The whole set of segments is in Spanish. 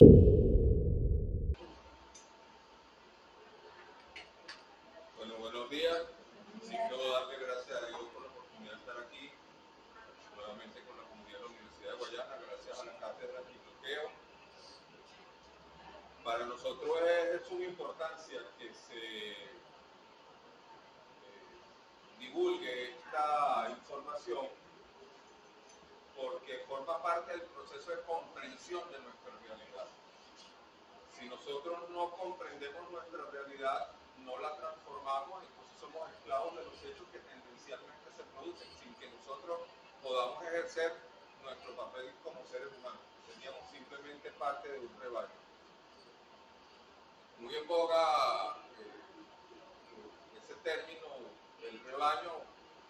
Bueno, buenos días. Sí, quiero darle gracias a Dios por la oportunidad de estar aquí nuevamente con la comunidad de la Universidad de Guayana, gracias a la cátedra de bloqueo. Para nosotros es de suma importancia que se divulgue esta información porque forma parte del proceso de comprensión de nuestra realidad. Si nosotros no comprendemos nuestra realidad, no la transformamos, entonces somos esclavos de los hechos que tendencialmente se producen, sin que nosotros podamos ejercer nuestro papel como seres humanos. Seríamos simplemente parte de un rebaño. Muy en boga ese término, el rebaño,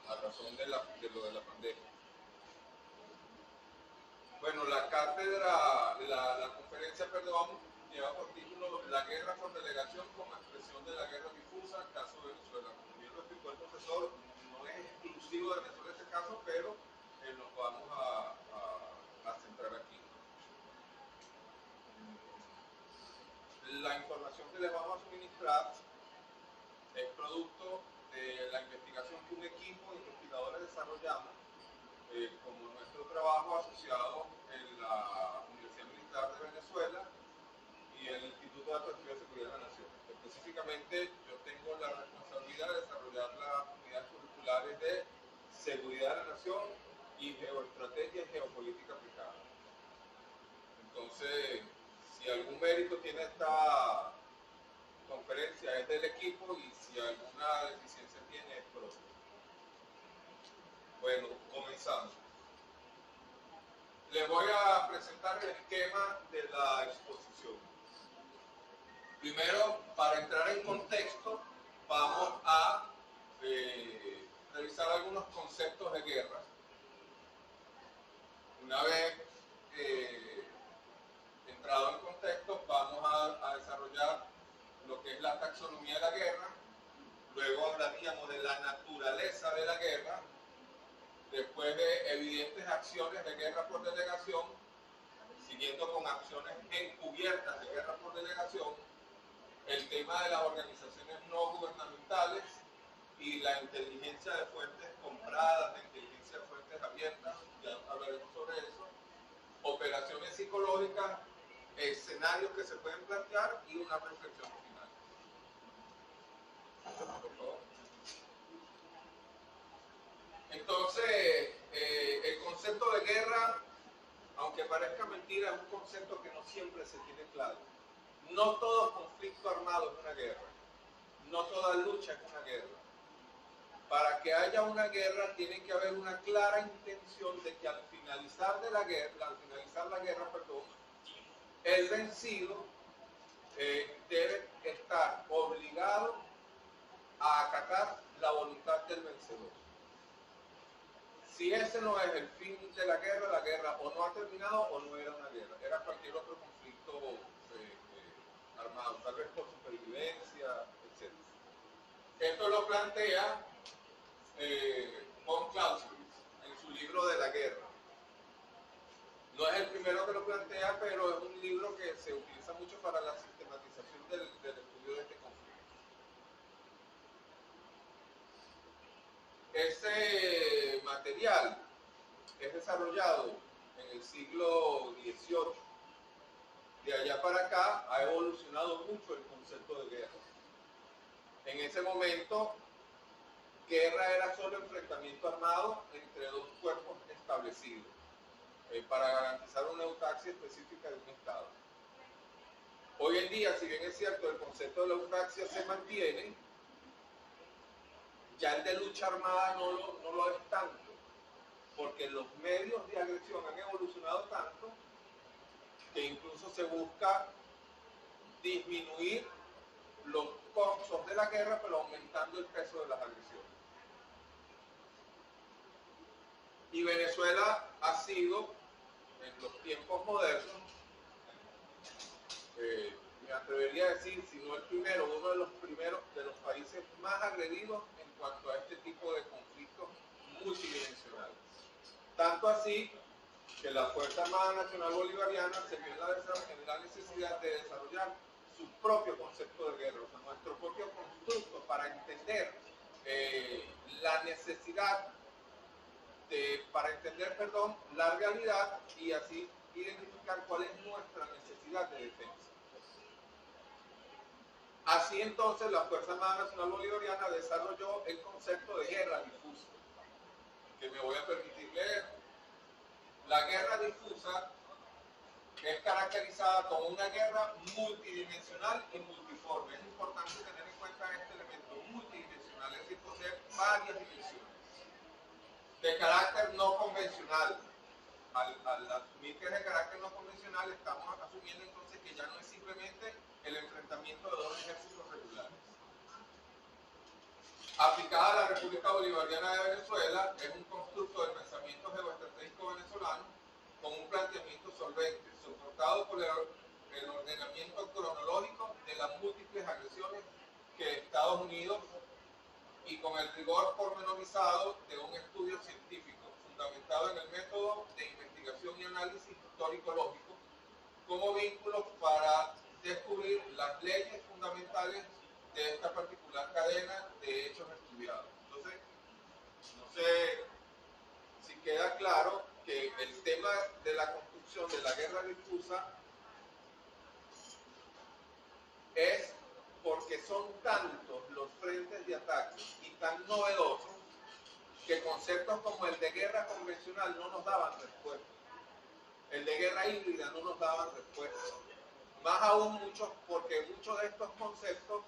a razón de lo de la pandemia. Bueno, la cátedra, la conferencia, perdón, lleva por título La guerra por delegación como expresión de la guerra difusa, caso de Venezuela. Como bien lo explicó el profesor, no es exclusivo de Venezuela este caso, pero nos vamos a centrar aquí. La información que les vamos a suministrar es producto de la investigación que un equipo de investigadores desarrollamos como nuestro trabajo asociado en la Universidad Militar de Venezuela y el Instituto de Atracción de Seguridad de la Nación. Específicamente, yo tengo la responsabilidad de desarrollar las unidades curriculares de Seguridad de la Nación y Geoestrategia y Geopolítica aplicada. Entonces, si algún mérito tiene esta conferencia es del equipo y si alguna deficiencia tiene es propio. Bueno, comenzamos. Les voy a presentar el esquema de la exposición. Primero, para entrar en contexto, vamos a revisar algunos conceptos de guerra. Una vez entrado en contexto, vamos a desarrollar lo que es la taxonomía de la guerra. Luego hablaríamos de la naturaleza de la guerra. Después de evidentes acciones de guerra por delegación, siguiendo con acciones encubiertas de guerra por delegación, el tema de las organizaciones no gubernamentales y la inteligencia de fuentes compradas, la inteligencia de fuentes abiertas, ya hablaremos sobre eso, operaciones psicológicas, escenarios que se pueden plantear y una reflexión final. Por favor. Entonces, el concepto de guerra, aunque parezca mentira, es un concepto que no siempre se tiene claro. No todo conflicto armado es una guerra. No toda lucha es una guerra. Para que haya una guerra tiene que haber una clara intención de que al finalizar la guerra, el vencido debe estar obligado a acatar la voluntad del vencedor. Si ese no es el fin de la guerra o no ha terminado o no era una guerra, era cualquier otro conflicto armado, tal vez por supervivencia, etc. Esto lo plantea von Clausewitz en su libro de la guerra. No es el primero que lo plantea, pero es un libro que se utiliza mucho para la sistematización del estudio de este conflicto. Ese material es desarrollado en el siglo XVIII. De allá para acá ha evolucionado mucho el concepto de guerra. En ese momento, guerra era solo enfrentamiento armado entre dos cuerpos establecidos para garantizar una eutaxia específica de un Estado. Hoy en día, si bien es cierto, el concepto de la eutaxia se mantiene, ya el de lucha armada no lo es tanto, porque los medios de agresión han evolucionado tanto que incluso se busca disminuir los costos de la guerra, pero aumentando el peso de las agresiones. Y Venezuela ha sido, en los tiempos modernos, me atrevería a decir, si no el primero, uno de los primeros de los países más agredidos en cuanto a este tipo de conflictos multidimensionales. Tanto así que la Fuerza Armada Nacional Bolivariana se vio en la necesidad de desarrollar su propio concepto de guerra, o sea, nuestro propio constructo para entender la necesidad la realidad y así identificar cuál es nuestra necesidad de defensa. Así entonces la Fuerza Armada Nacional Bolivariana desarrolló el concepto de guerra difusa, que me voy a permitir leer. La guerra difusa es caracterizada como una guerra multidimensional y multiforme. Es importante tener en cuenta este elemento multidimensional, es decir, posee varias dimensiones. De carácter no convencional. Al asumir que es de carácter no convencional, estamos asumiendo entonces que ya no es simplemente el enfrentamiento de dos ejércitos regulares. Aplicada a la República Bolivariana de Venezuela, es un constructo del pensamiento geoestratégico venezolano con un planteamiento solvente, soportado por el ordenamiento cronológico de las múltiples agresiones que Estados Unidos y con el rigor pormenorizado de un estudio científico fundamentado en el método de investigación y análisis histórico-lógico como vínculo para descubrir las leyes fundamentales de esta particular cadena de hechos estudiados. Entonces, no sé si queda claro que el tema de la construcción de la guerra difusa es porque son tantos los frentes de ataque y tan novedosos que conceptos como el de guerra convencional no nos daban respuesta. El de guerra híbrida no nos daban respuesta. Más aún porque muchos de estos conceptos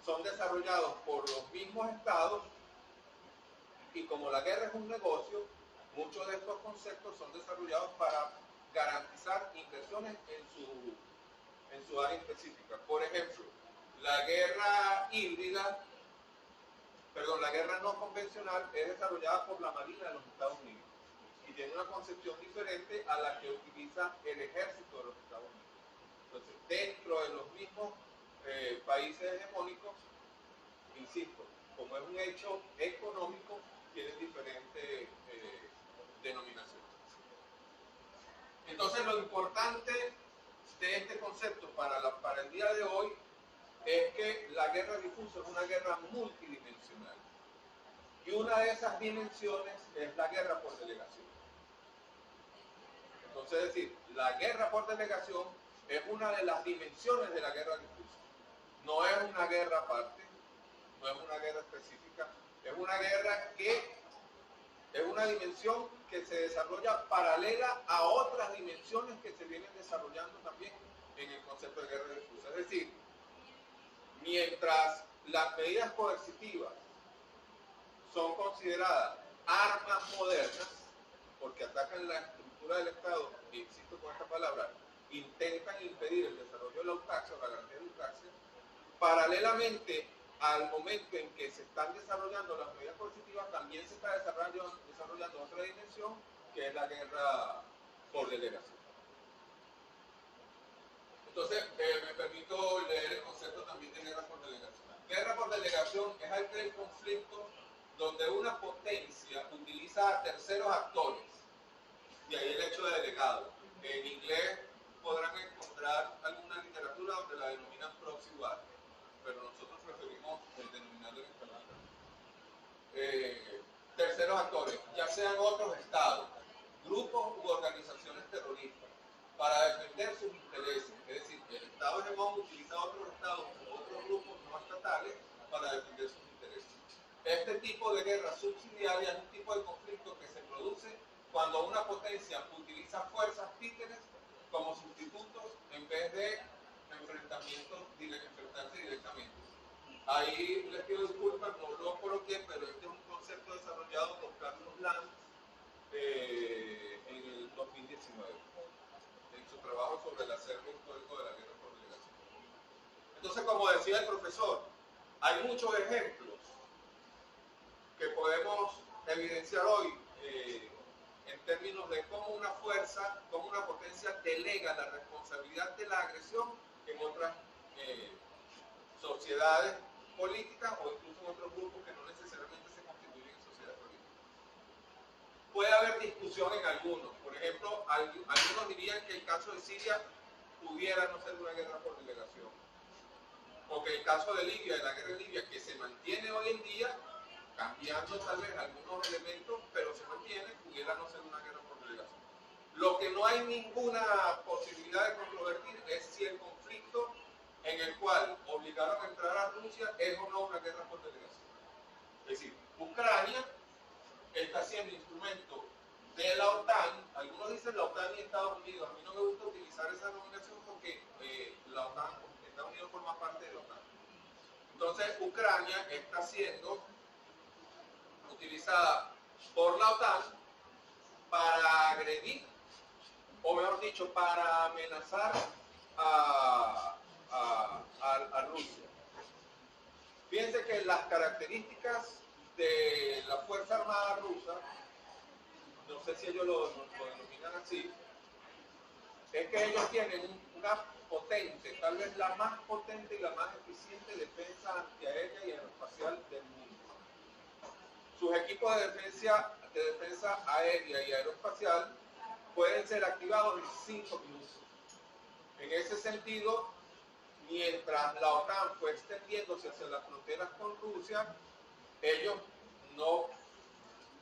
son desarrollados por los mismos estados y como la guerra es un negocio, muchos de estos conceptos son desarrollados para garantizar inversiones en su área específica. Por ejemplo, la guerra no convencional es desarrollada por la Marina de los Estados Unidos y tiene una concepción diferente a la que utiliza el ejército de los Estados Unidos. Entonces, dentro de los mismos países hegemónicos, insisto, como es un hecho económico, tienen diferentes denominaciones. Entonces, lo importante de este concepto para el día de hoy es que la guerra difusa es una guerra multidimensional. Y una de esas dimensiones es la guerra por delegación. Entonces, es decir, la guerra por delegación es una de las dimensiones de la guerra difusa. No es una guerra aparte, no es una guerra específica, es una guerra que es una dimensión que se desarrolla paralela a otras dimensiones que se vienen desarrollando también en el concepto de guerra difusa. Es decir, mientras las medidas coercitivas son consideradas armas modernas, porque atacan la estructura del Estado, y insisto con esta palabra, intentan impedir el desarrollo de la eutaxia o la garantía de eutaxia, paralelamente al momento en que se están desarrollando las medidas coercitivas, también se está desarrollando otra dimensión, que es la guerra por delegación. Entonces, me permito leer el concepto también de guerra por delegación. Guerra por delegación es aquel conflicto donde una potencia utiliza a terceros actores, y ahí el hecho de delegado. En inglés podrán encontrar alguna literatura donde la denominan proxy war, pero nosotros preferimos el denominador en español. Terceros actores, ya sean otros estados, grupos u organizaciones terroristas, para defender sus intereses. Es decir, el Estado hegemón utiliza a otros estados u otros grupos no estatales para defender sus intereses. Este tipo de guerra subsidiaria es un tipo de conflicto que se produce cuando una potencia utiliza fuerzas títeres como sustitutos en vez de enfrentarse directamente. Ahí les pido disculpas, no lo coloqué, pero este es un concepto desarrollado por Carlos Lanz en el 2019, en su trabajo sobre el acervo histórico de la guerra por delegación. Entonces, como decía el profesor, hay muchos ejemplos que podemos evidenciar hoy en términos de cómo una fuerza, cómo una potencia delega la responsabilidad de la agresión en otras sociedades políticas o incluso en otros grupos que no necesariamente se constituyen en sociedades políticas. puede haber discusión en algunos. Por ejemplo, algunos dirían que el caso de Siria pudiera no ser una guerra por delegación. O que el caso de Libia, de la guerra de Libia, que se mantiene hoy en día, cambiando tal vez algunos elementos, pero se mantiene, pudiera no ser una guerra por delegación. Lo que no hay ninguna posibilidad de controvertir es si el conflicto en el cual obligaron a entrar a Rusia es o no una guerra por delegación. Es decir, Ucrania está siendo instrumento de la OTAN. Algunos dicen la OTAN y Estados Unidos. A mí no me gusta utilizar esa denominación porque la OTAN, Estados Unidos forma parte de la OTAN. Entonces, Ucrania está siendo utilizada por la OTAN para agredir, o mejor dicho, para amenazar a Rusia. Fíjense que las características de la Fuerza Armada rusa, no sé si ellos lo denominan así, es que ellos tienen una potente, tal vez la más potente y la más eficiente defensa antiaérea y aeroespacial del mundo. Sus equipos de defensa aérea y aeroespacial pueden ser activados en 5 minutos. En ese sentido, mientras la OTAN fue extendiéndose hacia las fronteras con Rusia, ellos no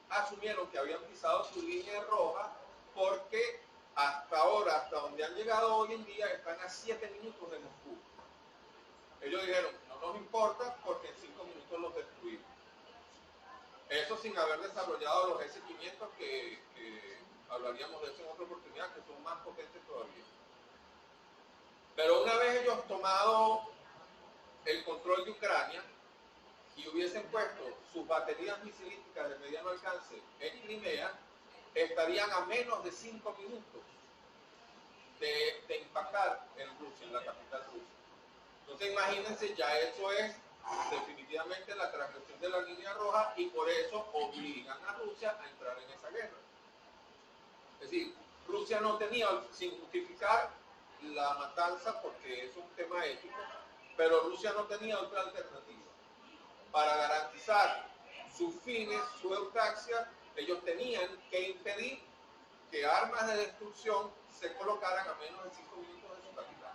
asumieron que habían pisado su línea roja porque hasta ahora, hasta donde han llegado hoy en día, están a 7 minutos de Moscú. Ellos dijeron, no nos importa porque en 5 minutos los destruimos. Eso sin haber desarrollado los S-500 que hablaríamos de eso en otra oportunidad, que son más potentes todavía. Pero una vez ellos tomado el control de Ucrania y hubiesen puesto sus baterías misilísticas de mediano alcance en Crimea, estarían a menos de 5 minutos de impactar en Rusia, en la capital rusa. Entonces imagínense, ya eso es definitivamente la transgresión de la línea roja y por eso obligan a Rusia a entrar en esa guerra. Es decir, Rusia no tenía, sin justificar la matanza porque es un tema ético, pero Rusia no tenía otra alternativa. Para garantizar sus fines, su eutaxia, ellos tenían que impedir que armas de destrucción se colocaran a menos de 5 minutos de su capital.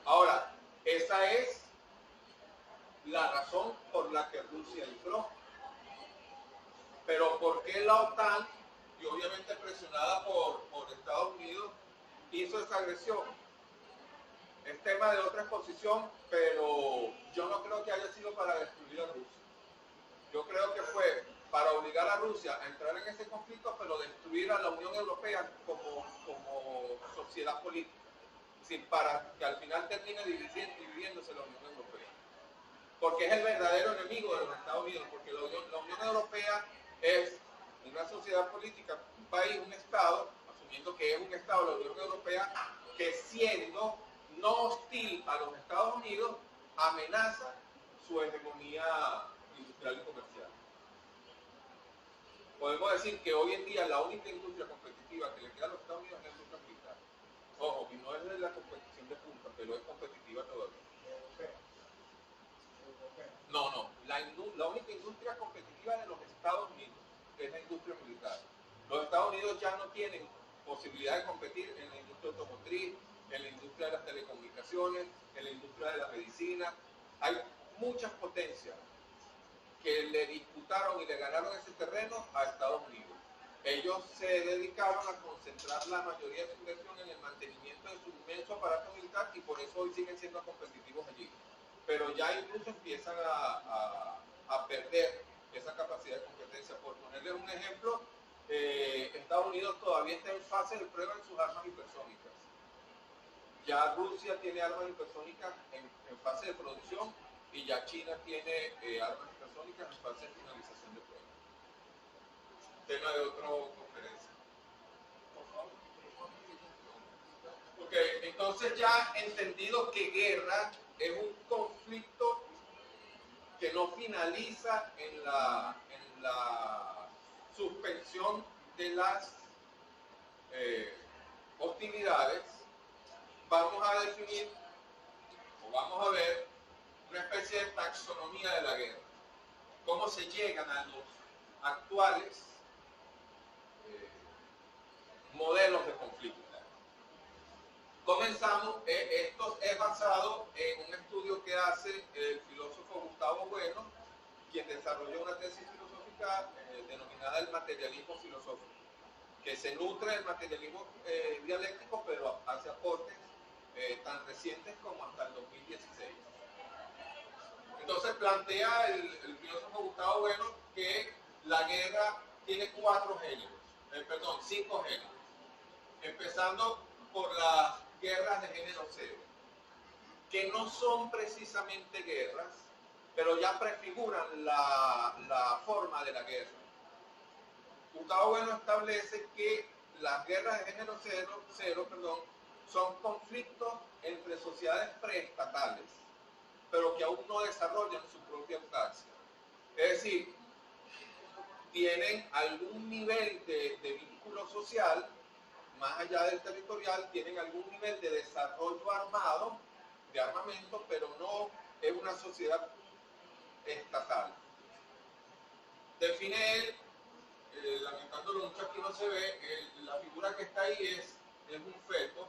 Ahora, esa es la razón por la que Rusia entró. Pero ¿por qué la OTAN, y obviamente presionada por Estados Unidos, hizo esa agresión? Es tema de otra exposición, pero yo no creo que haya sido para destruir a Rusia. Yo creo que fue para obligar a Rusia a entrar en ese conflicto, pero destruir a la Unión Europea como sociedad política. Es decir, para que al final termine dividiéndose la Unión Europea. Porque es el verdadero enemigo de los Estados Unidos, porque la Unión Europea es una sociedad política, un país, un Estado, asumiendo que es un Estado, la Unión Europea, que siendo no hostil a los Estados Unidos, amenaza su hegemonía industrial y comercial. Podemos decir que hoy en día la única industria competitiva que le queda a los Estados Unidos es la industria militar. Ojo, y no es de la competición de punta, pero es competitiva todavía. No, la única industria competitiva de los Estados Unidos es la industria militar. Los Estados Unidos ya no tienen posibilidad de competir en la industria automotriz, en la industria de las telecomunicaciones, en la industria de la medicina. Hay muchas potencias que le disputaron y le ganaron ese terreno a Estados Unidos. Ellos se dedicaron a concentrar la mayoría de su inversión en el mantenimiento de su inmenso aparato militar y por eso hoy siguen siendo competitivos allí. Pero ya incluso empiezan a perder esa capacidad de competencia. Por ponerles un ejemplo, Estados Unidos todavía está en fase de prueba en sus armas hipersónicas. Ya Rusia tiene armas hipersónicas en fase de producción y ya China tiene armas hipersónicas en fase de finalización de prueba. Tema de otra conferencia. Ok, entonces ya entendido que guerra es un conflicto que no finaliza en la suspensión de las hostilidades, vamos a definir o vamos a ver una especie de taxonomía de la guerra. Cómo se llegan a los actuales modelos de conflicto. Comenzamos, esto es basado en un estudio que hace el filósofo Gustavo Bueno, quien desarrolló una tesis filosófica denominada el materialismo filosófico, que se nutre del materialismo dialéctico, pero hace aportes tan recientes como hasta el 2016. Entonces plantea el filósofo Gustavo Bueno que la guerra tiene cinco géneros, empezando por las guerras de género cero, que no son precisamente guerras, pero ya prefiguran la forma de la guerra. Gustavo Bueno establece que las guerras de género cero, son conflictos entre sociedades preestatales, pero que aún no desarrollan su propia autarquía. Es decir, tienen algún nivel de vínculo social, más allá del territorial, tienen algún nivel de desarrollo armado, de armamento, pero no es una sociedad estatal. Define él, lamentándolo mucho aquí no se ve, la figura que está ahí es un feto.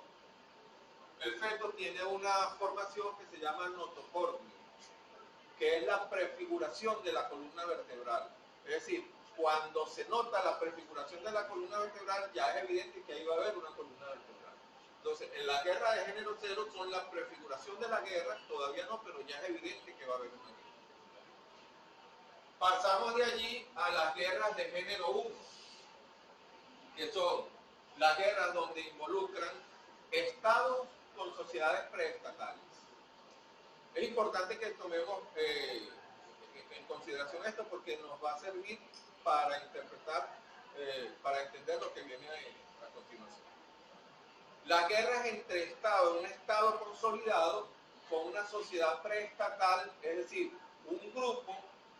El feto tiene una formación que se llama notocordio, que es la prefiguración de la columna vertebral. Es decir, cuando se nota la prefiguración de la columna vertebral, ya es evidente que ahí va a haber una columna vertebral. Entonces, en la guerra de género cero son la prefiguración de la guerra, todavía no, pero ya es evidente que va a haber una guerra. Pasamos de allí a las guerras de género 1, que son las guerras donde involucran estados con sociedades preestatales. Es importante que tomemos en consideración esto porque nos va a servir para interpretar, para entender lo que viene a continuación. Las guerras entre estados, un estado consolidado con una sociedad preestatal, es decir, un grupo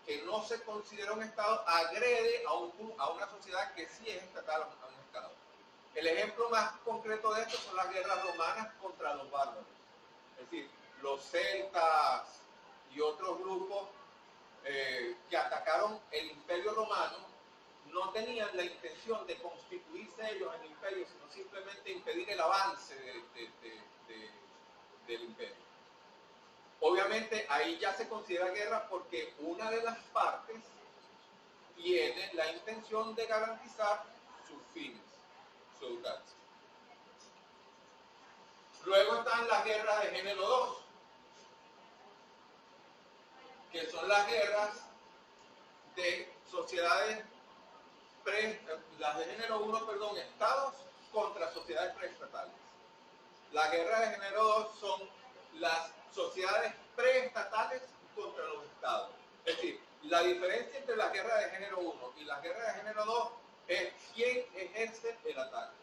que no se considera un estado agrede a una sociedad que sí es estatal, a un estado. El ejemplo más concreto de esto son las guerras romanas contra los bárbaros. Es decir, los celtas y otros grupos que atacaron el Imperio Romano no tenían la intención de constituirse ellos en imperio, sino simplemente impedir el avance del imperio. Obviamente ahí ya se considera guerra porque una de las partes tiene la intención de garantizar sus fines, su autarquía. Luego están las guerras de género 2, que son las guerras de sociedades, las de género 1, estados contra sociedades preestatales. Las guerras de género 2 son las sociedades preestatales contra los estados. Es decir, la diferencia entre la guerra de género 1 y la guerra de género 2 es quién ejerce el ataque.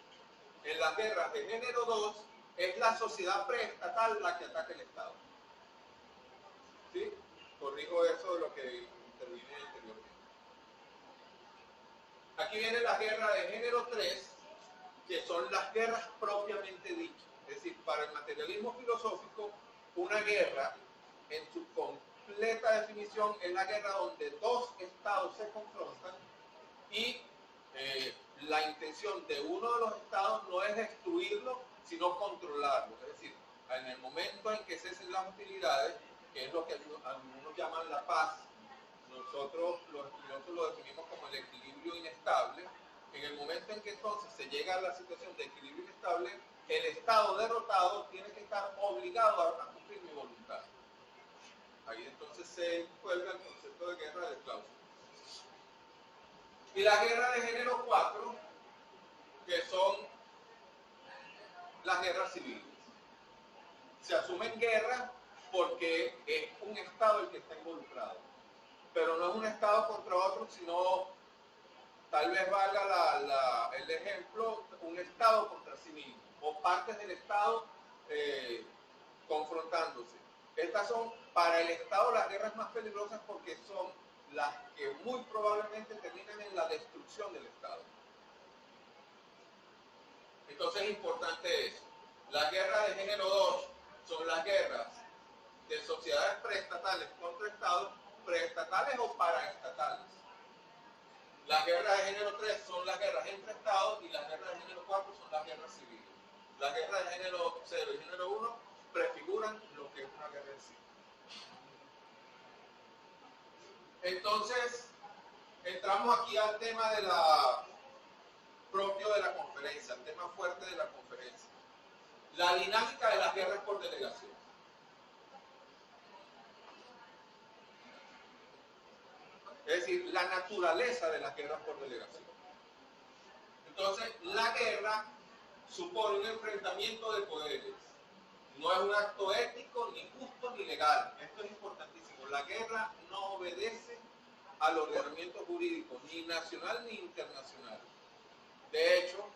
En las guerras de género 2 es la sociedad preestatal la que ataca el estado. ¿Sí? Corrijo eso de lo que intervine anteriormente. Aquí viene la guerra de género 3, que son las guerras propiamente dichas. Es decir, para el materialismo filosófico, una guerra, en su completa definición, es la guerra donde dos estados se confrontan y la intención de uno de los estados no es destruirlo, sino controlarlo. Es decir, en el momento en que cesen las hostilidades, que es lo que algunos llaman la paz, nosotros lo definimos como el equilibrio inestable. En el momento en que entonces se llega a la situación de equilibrio inestable, el estado derrotado tiene que estar obligado a cumplir mi voluntad. Ahí entonces se vuelve el concepto de guerra de Clausewitz. Y la guerra de género 4, que son las guerras civiles. Se asumen guerras porque es un estado el que está involucrado, pero no es un estado contra otro, sino, tal vez valga el ejemplo, un estado contra sí mismo, o partes del estado confrontándose. Estas son para el estado las guerras más peligrosas porque son las que muy probablemente terminan en la destrucción del estado. Entonces es importante eso. Las guerras de género 2 son las guerras de sociedades preestatales contra estados, preestatales o paraestatales. Las guerras de género 3 son las guerras entre estados y las guerras de género 4 son las guerras civiles. Las guerras de género 0 y género 1 prefiguran lo que es una guerra en sí. Entonces, entramos aquí al tema de propio de la conferencia, el tema fuerte de la conferencia. La dinámica de las guerras por delegación. Es decir, la naturaleza de las guerras por delegación. Entonces, la guerra supone un enfrentamiento de poderes. No es un acto ético, ni justo, ni legal. Esto es importantísimo. La guerra no obedece al ordenamiento jurídico, ni nacional ni internacional. De hecho,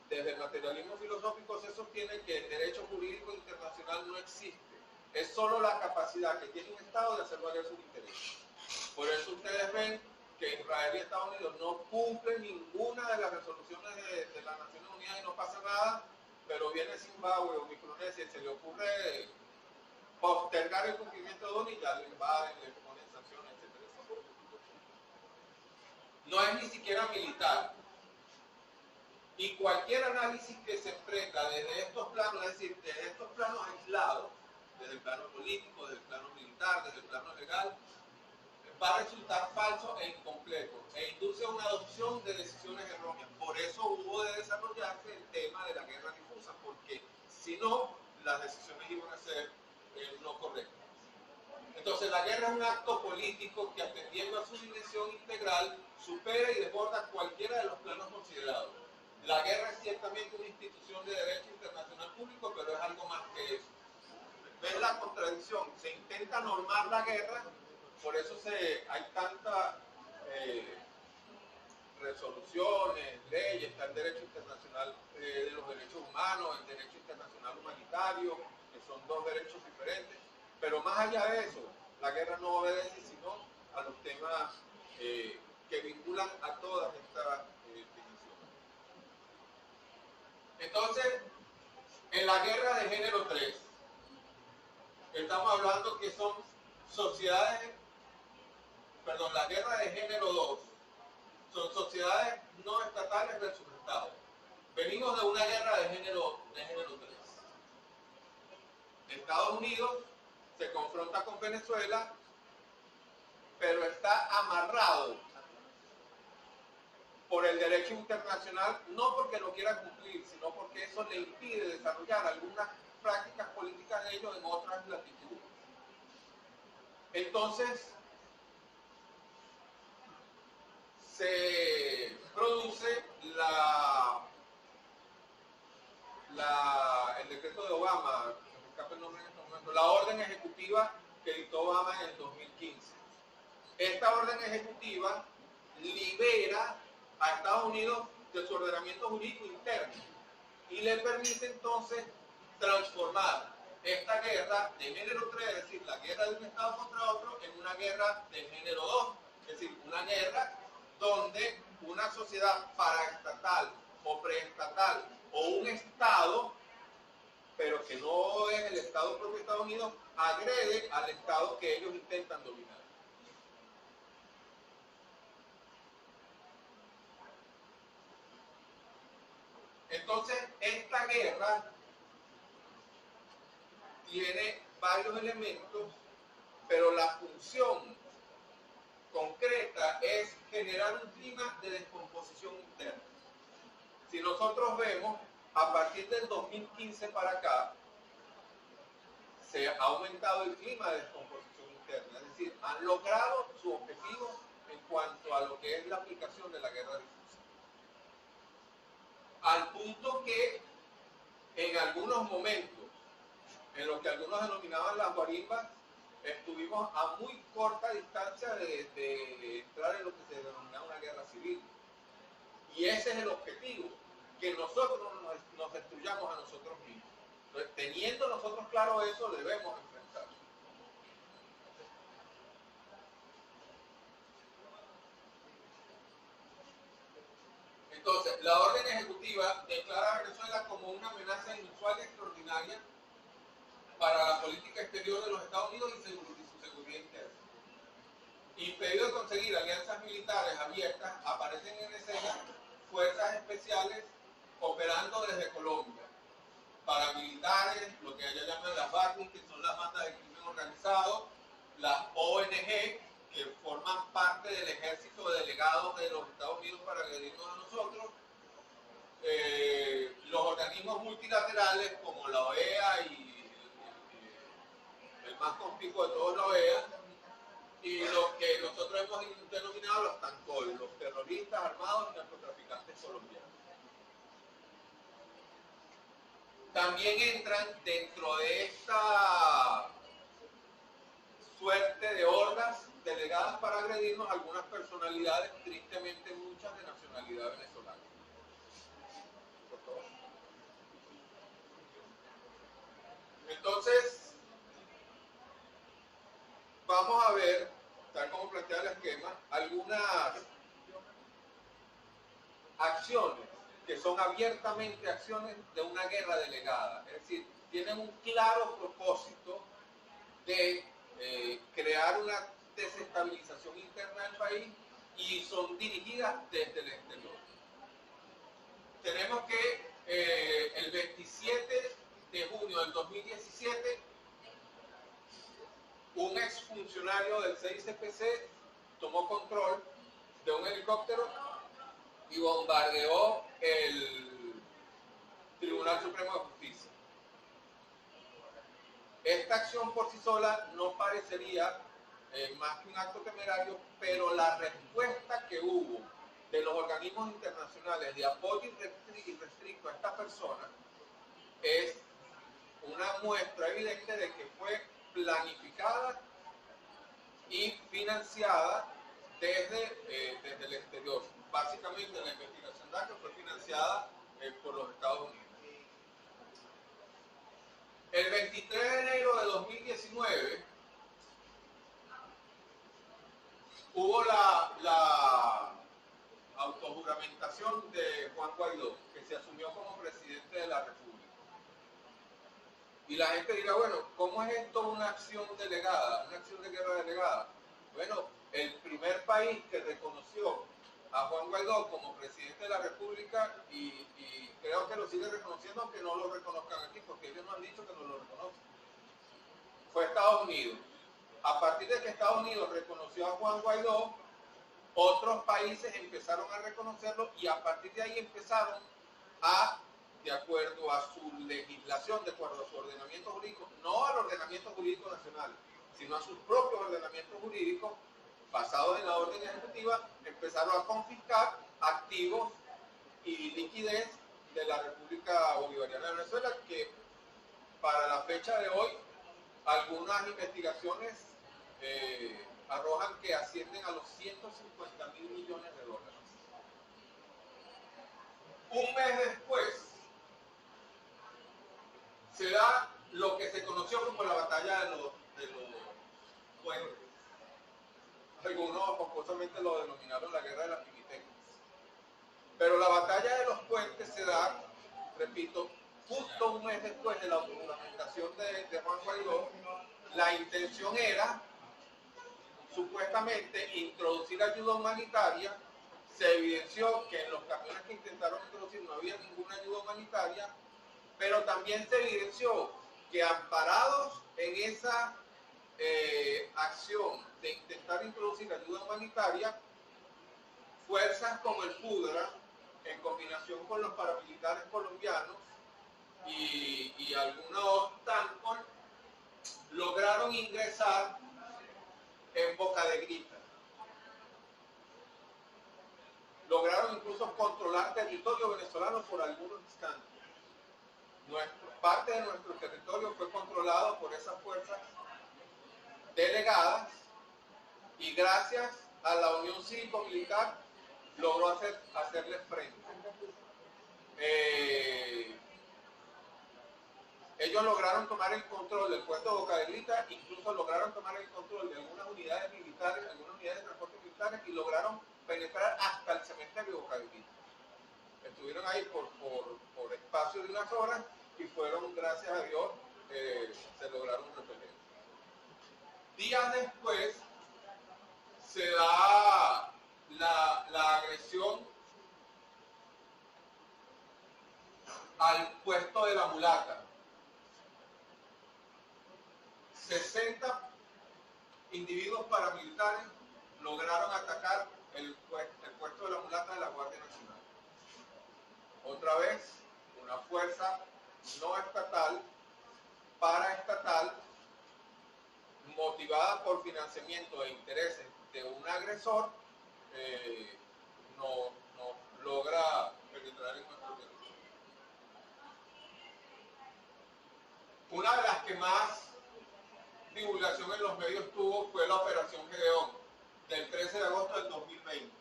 desde el materialismo filosófico se sostiene que el derecho jurídico internacional no existe. Es solo la capacidad que tiene un Estado de hacer valer sus intereses. Por eso ustedes ven que Israel y Estados Unidos no cumplen ninguna de las resoluciones de las Naciones Unidas y no pasa nada, pero viene Zimbabue o Micronesia y se le ocurre postergar el cumplimiento de ONU y ya le invaden, le ponen sanciones, etc. No es ni siquiera militar. Y cualquier análisis que se emprenda desde estos planos, es decir, desde estos planos aislados, desde el plano político, desde el plano militar, desde el plano legal, va a resultar falso e incompleto e induce a una adopción de decisiones erróneas. Por eso hubo de desarrollarse el tema de la guerra difusa, porque si no, las decisiones iban a ser no correctas. Entonces, la guerra es un acto político que, atendiendo a su dimensión integral, supera y desborda cualquiera de los planos considerados. La guerra es ciertamente una institución de derecho internacional público, pero es algo más que eso. ¿Ves la contradicción? Se intenta normar la guerra, por eso hay tantas resoluciones, leyes, está el derecho internacional de los derechos humanos, el derecho internacional humanitario, que son dos derechos diferentes. Pero más allá de eso, la guerra no obedece sino a los temas que vinculan a todas estas dimensiones. Entonces, en la guerra de género 3, estamos hablando que son sociedades, perdón, la guerra de género 2, son sociedades no estatales versus estados. Venimos de una guerra de género 3. Estados Unidos se confronta con Venezuela, pero está amarrado por el derecho internacional, no porque lo quiera cumplir, sino porque eso le impide desarrollar algunas prácticas políticas de ellos en otras latitudes. Entonces, se produce el decreto de Obama, me escapa el nombre en este momento, la orden ejecutiva que dictó Obama en el 2015. Esta orden ejecutiva libera a Estados Unidos de su ordenamiento jurídico interno y le permite entonces transformar esta guerra de género 3, es decir, la guerra de un Estado contra otro, en una guerra de género 2, es decir, una guerra donde una sociedad paraestatal o preestatal o un Estado, pero que no es el Estado propio de Estados Unidos, agrede al Estado que ellos intentan dominar. Entonces, esta guerra tiene varios elementos, pero la función concreta es generar un clima de descomposición interna. Si nosotros vemos, a partir del 2015 para acá, se ha aumentado el clima de descomposición interna, es decir, han logrado su objetivo en cuanto a lo que es la aplicación de la guerra difusa. Al punto que en algunos momentos, en lo que algunos denominaban las guarimbas, estuvimos a muy corta distancia de entrar en lo que se denomina una guerra civil. Y ese es el objetivo, que nosotros nos destruyamos a nosotros mismos. Entonces, teniendo nosotros claro eso, debemos enfrentarlo. Entonces, la orden ejecutiva declara a Venezuela como una amenaza inusual y extraordinaria para la política exterior de los Estados Unidos y su seguridad interna. Impedido de conseguir alianzas militares abiertas, aparecen en escena fuerzas especiales operando desde Colombia. Paramilitares, lo que allá llaman las BACU, que son las bandas de crimen organizado, las ONG, que forman parte del ejército de delegados de los Estados Unidos para agredirnos a nosotros, los organismos multilaterales como la OEA y el más conspicuo de todos, la OEA, y lo que nosotros hemos denominado los TANCOL, los terroristas armados y narcotraficantes colombianos. También entran dentro de esta suerte de hordas delegadas para agredirnos algunas personalidades, tristemente muchas de nacionalidad venezolana. Por favor. Entonces, vamos a ver, tal como plantea el esquema, algunas acciones que son abiertamente acciones de una guerra delegada, es decir, tienen un claro propósito de crear una desestabilización interna del país y son dirigidas desde el exterior. Tenemos que el 27 de junio del 2017, un exfuncionario del CICPC tomó control de un helicóptero y bombardeó el Tribunal Supremo de Justicia. Esta acción por sí sola no parecería más que un acto temerario, pero la respuesta que hubo de los organismos internacionales de apoyo irrestricto a esta persona es una muestra evidente de que fue planificada y financiada desde el exterior. Básicamente la investigación DACA fue financiada por los Estados Unidos. El 23 de enero de 2019 hubo la autojuramentación de Juan Guaidó, que se asumió como presidente de la República. Y la gente dirá, bueno, ¿cómo es esto una acción delegada, una acción de guerra delegada? Bueno, el primer país que reconoció a Juan Guaidó como presidente de la República, y creo que lo sigue reconociendo, aunque no lo reconozcan aquí, porque ellos no han dicho que no lo reconocen, fue Estados Unidos. A partir de que Estados Unidos reconoció a Juan Guaidó, otros países empezaron a reconocerlo y a partir de ahí empezaron a, de acuerdo a su legislación, de acuerdo a su ordenamiento jurídico, no al ordenamiento jurídico nacional, sino a sus propios ordenamientos jurídicos, basados en la orden ejecutiva, empezaron a confiscar activos y liquidez de la República Bolivariana de Venezuela, que para la fecha de hoy, algunas investigaciones arrojan que ascienden a los 150.000 millones de dólares. Un mes después, se da lo que se conoció como la batalla de los puentes. Algunos pomposamente lo denominaron la guerra de las Pimitecas. Pero la batalla de los puentes se da, repito, justo un mes después de la autojuramentación de Juan Guaidó. La intención era, supuestamente, introducir ayuda humanitaria. Se evidenció que en los camiones que intentaron introducir no había ninguna ayuda humanitaria, pero también se evidenció que amparados en esa acción de intentar introducir ayuda humanitaria, fuerzas como el FUDRA, en combinación con los paramilitares colombianos y algunos TANCOL, lograron ingresar en Boca de Grita. Lograron incluso controlar territorio venezolano por algunos instantes. Parte de nuestro territorio fue controlado por esas fuerzas delegadas y gracias a la Unión Cívico-Militar logró hacerles frente. Ellos lograron tomar el control del puerto de Boca de Grita, incluso lograron tomar el control de algunas unidades militares, algunas unidades de transporte militares, y lograron penetrar hasta el cementerio de Boca de Grita. Estuvieron ahí por espacio de unas horas y fueron, gracias a Dios, se lograron repeler. Días después se da la agresión al puesto de la mulata. 60 individuos paramilitares lograron atacar el puesto de la mulata de la Guardia Nacional. Otra vez, una fuerza no estatal, paraestatal, motivada por financiamiento e intereses de un agresor, no logra penetrar en nuestro territorio. Una de las que más divulgación en los medios tuvo fue la Operación Gedeón, del 13 de agosto del 2020.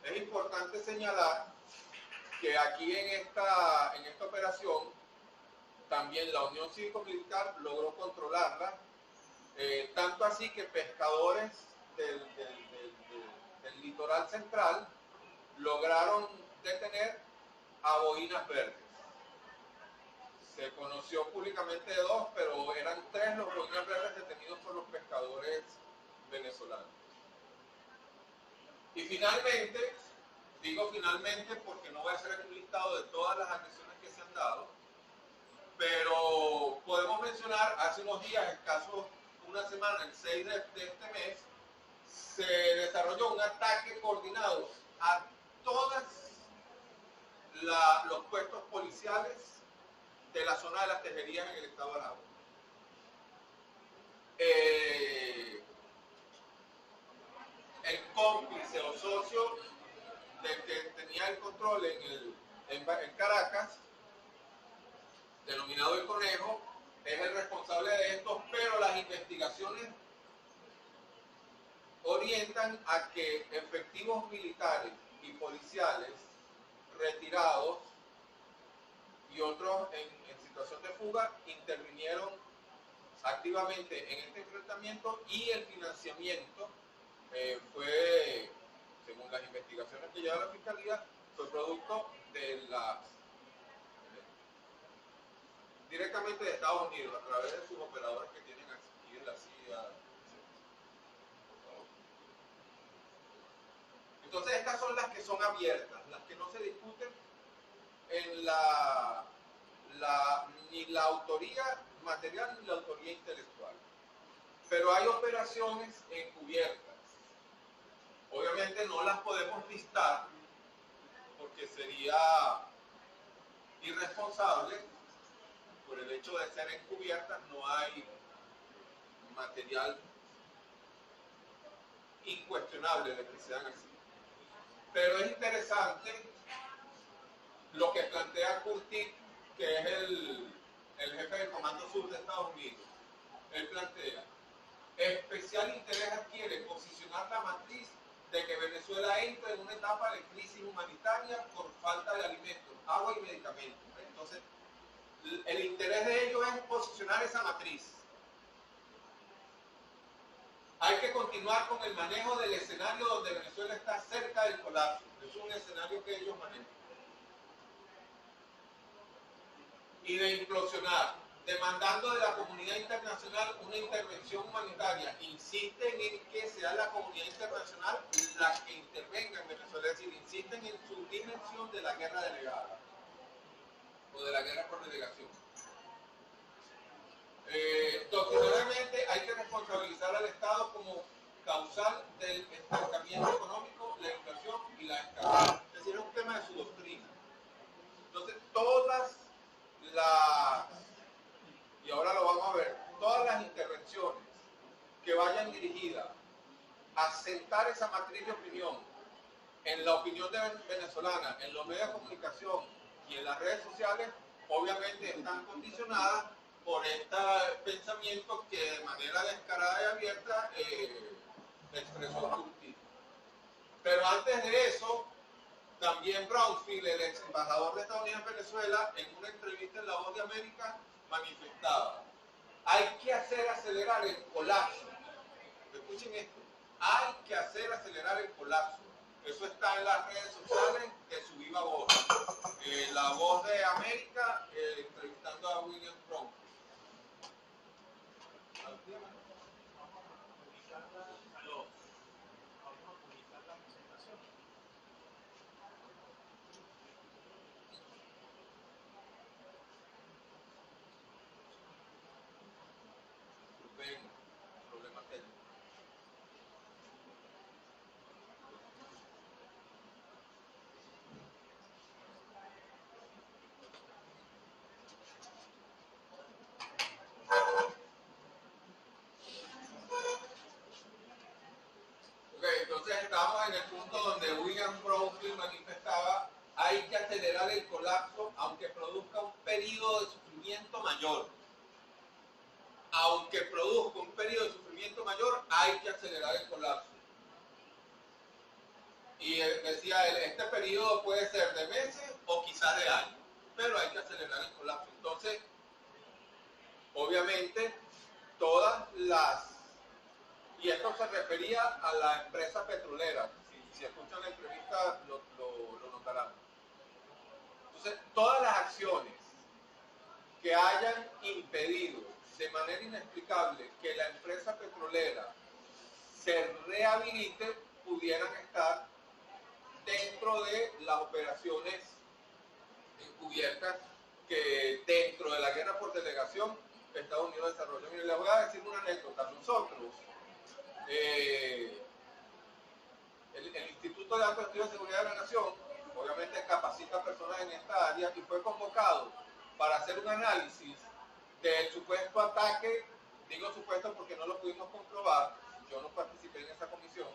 Es importante señalar que aquí en esta operación también la Unión Cívico-Militar logró controlarla, tanto así que pescadores del litoral central lograron detener a boinas verdes. Se conoció públicamente de 2, pero eran 3 los boinas verdes detenidos por los pescadores venezolanos. Y finalmente, digo finalmente porque no voy a hacer un listado de todas las agresiones que se han dado, pero podemos mencionar hace unos días, escasos una semana, el 6 de este mes, se desarrolló un ataque coordinado a todos los puestos policiales de la zona de las Tejerías en el estado de Aragua. El cómplice o socio del que tenía el control en Caracas, denominado el Conejo, es el responsable de esto, pero las investigaciones orientan a que efectivos militares y policiales retirados y otros en situación de fuga intervinieron activamente en este enfrentamiento, y el financiamiento fue, según las investigaciones que lleva la Fiscalía, fue producto de directamente de Estados Unidos, a través de sus operadores que tienen aquí en la CIA. Entonces estas son las que son abiertas, las que no se discuten en ni la autoría material ni la autoría intelectual. Pero hay operaciones encubiertas. Obviamente no las podemos listar porque sería irresponsable. Por el hecho de ser encubiertas no hay material incuestionable de que sean así. Pero es interesante lo que plantea Curtis, que es el jefe del Comando Sur de Estados Unidos. Él plantea: especial interés adquiere posicionar la matriz de que Venezuela entra en una etapa de crisis humanitaria por falta de alimentos, agua y medicamentos. Entonces, el interés de ellos es posicionar esa matriz. Hay que continuar con el manejo del escenario donde Venezuela está cerca del colapso. Es un escenario que ellos manejan. Y de implosionar, demandando de la comunidad internacional una intervención humanitaria. Insisten en que sea la comunidad internacional la que intervenga en Venezuela, es decir, insisten en su dimensión de la guerra delegada o de la guerra por delegación. Doctrinariamente hay que responsabilizar al Estado como causal del estancamiento económico, la inflación y la escasez. Es decir, es un tema de su doctrina. Entonces, y ahora lo vamos a ver, todas las intervenciones que vayan dirigidas a sentar esa matriz de opinión en la opinión venezolana, en los medios de comunicación y en las redes sociales, obviamente están condicionadas por este pensamiento que de manera descarada y abierta expresó Curtis. Pero antes de eso, también Brownfield, el ex embajador de Estados Unidos en Venezuela, en una entrevista en La Voz de América, manifestaba: hay que hacer acelerar el colapso. Escuchen esto: hay que hacer acelerar el colapso. Eso está en las redes sociales de su viva voz. La Voz de América, entrevistando a William Brownfield. en el punto donde William Brownfield manifestaba: hay que acelerar el colapso aunque produzca un periodo de sufrimiento mayor. Aunque produzca un periodo de sufrimiento mayor, hay que acelerar el colapso. Y decía él, este periodo puede ser de meses o quizás de años, pero hay que acelerar el colapso. Entonces, obviamente, todas las... Y esto se refería a la empresa petrolera. Si escuchan la entrevista, lo notarán. Entonces, todas las acciones que hayan impedido de manera inexplicable que la empresa petrolera se rehabilite pudieran estar dentro de las operaciones encubiertas que dentro de la guerra por delegación Estados Unidos desarrolló. Y les voy a decir una anécdota. Nosotros, el Instituto de Alto Estudio de Seguridad de la Nación, obviamente capacita personas en esta área y fue convocado para hacer un análisis del supuesto ataque, digo supuesto porque no lo pudimos comprobar, yo no participé en esa comisión,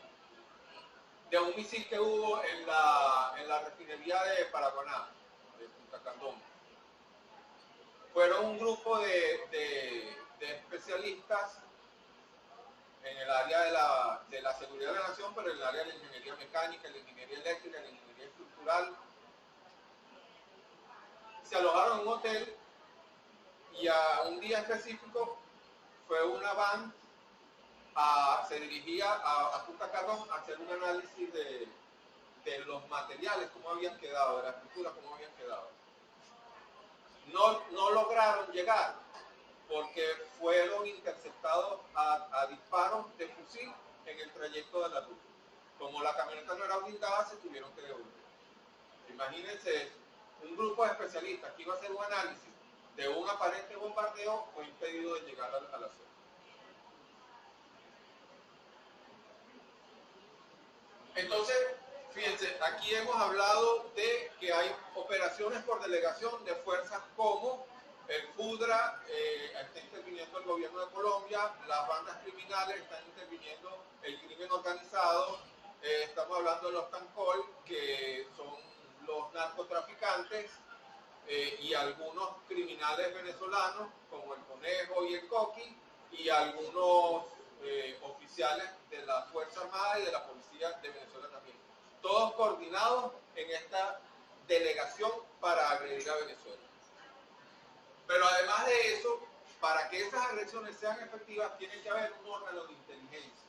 de un misil que hubo en la refinería de Paraguaná, de Punta Candón. Fueron un grupo de especialistas en el área de la seguridad de la nación, pero en el área de la ingeniería mecánica, la ingeniería eléctrica, la ingeniería estructural. Se alojaron en un hotel y a un día específico fue una van, se dirigía a Punta Cardón a hacer un análisis de los materiales, cómo habían quedado, de la estructura, cómo habían quedado. No lograron llegar porque fueron interceptados a disparos de fusil en el trayecto de la ruta. Como la camioneta no era blindada, se tuvieron que devolver. Imagínense eso. Un grupo de especialistas que iba a hacer un análisis de un aparente bombardeo fue impedido de llegar a la zona. Entonces, fíjense, aquí hemos hablado de que hay operaciones por delegación de fuerzas como el FUDRA, está interviniendo el gobierno de Colombia, las bandas criminales están interviniendo el crimen organizado, estamos hablando de los TANCOL, que son los narcotraficantes, y algunos criminales venezolanos, como el Conejo y el Coqui, y algunos oficiales de la Fuerza Armada y de la Policía de Venezuela también. Todos coordinados en esta delegación para agredir a Venezuela. Pero además de eso, para que esas agresiones sean efectivas, tiene que haber un órgano de inteligencia.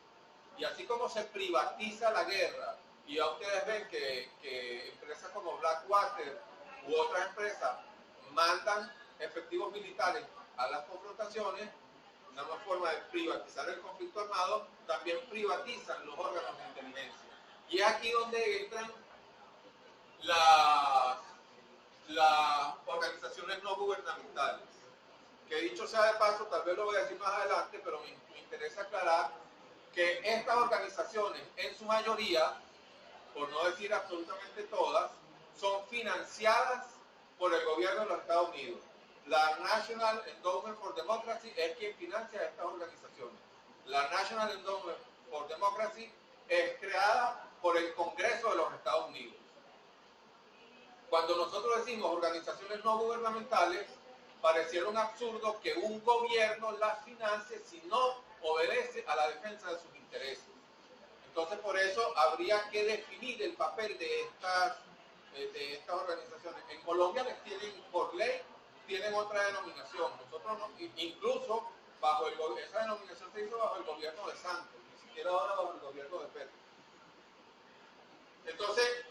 Y así como se privatiza la guerra, y ya ustedes ven que empresas como Blackwater u otras empresas mandan efectivos militares a las confrontaciones, una forma de privatizar el conflicto armado, también privatizan los órganos de inteligencia. Y es aquí donde entran las organizaciones no gubernamentales, que dicho sea de paso, tal vez lo voy a decir más adelante, pero me interesa aclarar que estas organizaciones, en su mayoría, por no decir absolutamente todas, son financiadas por el gobierno de los Estados Unidos. La National Endowment for Democracy es quien financia estas organizaciones. La National Endowment for Democracy es creada por el Congreso de los Estados Unidos. Cuando nosotros decimos organizaciones no gubernamentales, pareciera un absurdo que un gobierno las financie si no obedece a la defensa de sus intereses. Entonces, por eso habría que definir el papel de estas organizaciones. En Colombia les tienen, por ley, tienen otra denominación. Nosotros no, incluso esa denominación se hizo bajo el gobierno de Santos, ni siquiera ahora bajo el gobierno de Petro. Entonces,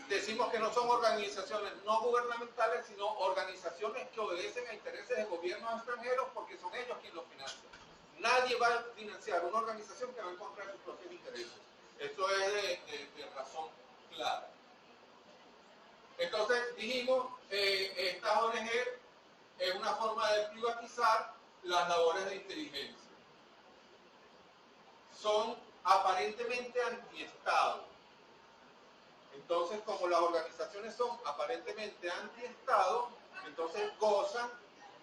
decimos que no son organizaciones no gubernamentales, sino organizaciones que obedecen a intereses de gobiernos extranjeros porque son ellos quienes los financian. Nadie va a financiar una organización que va en contra de sus propios intereses. Esto es de razón clara. Entonces dijimos, esta ONG es una forma de privatizar las labores de inteligencia. Son aparentemente antiestado. Entonces, como las organizaciones son aparentemente antiestado, entonces gozan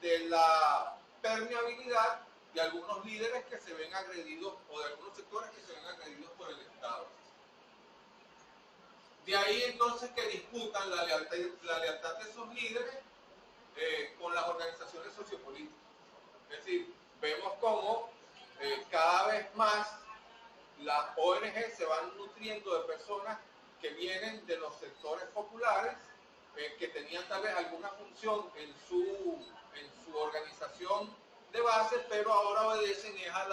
de la permeabilidad de algunos líderes que se ven agredidos, o de algunos sectores que se ven agredidos por el Estado. De ahí entonces que disputan la lealtad de sus líderes con las organizaciones sociopolíticas. Es decir, vemos cómo cada vez más las ONG se van nutriendo de personas que vienen de los sectores populares, que tenían tal vez alguna función en su organización de base, pero ahora obedecen a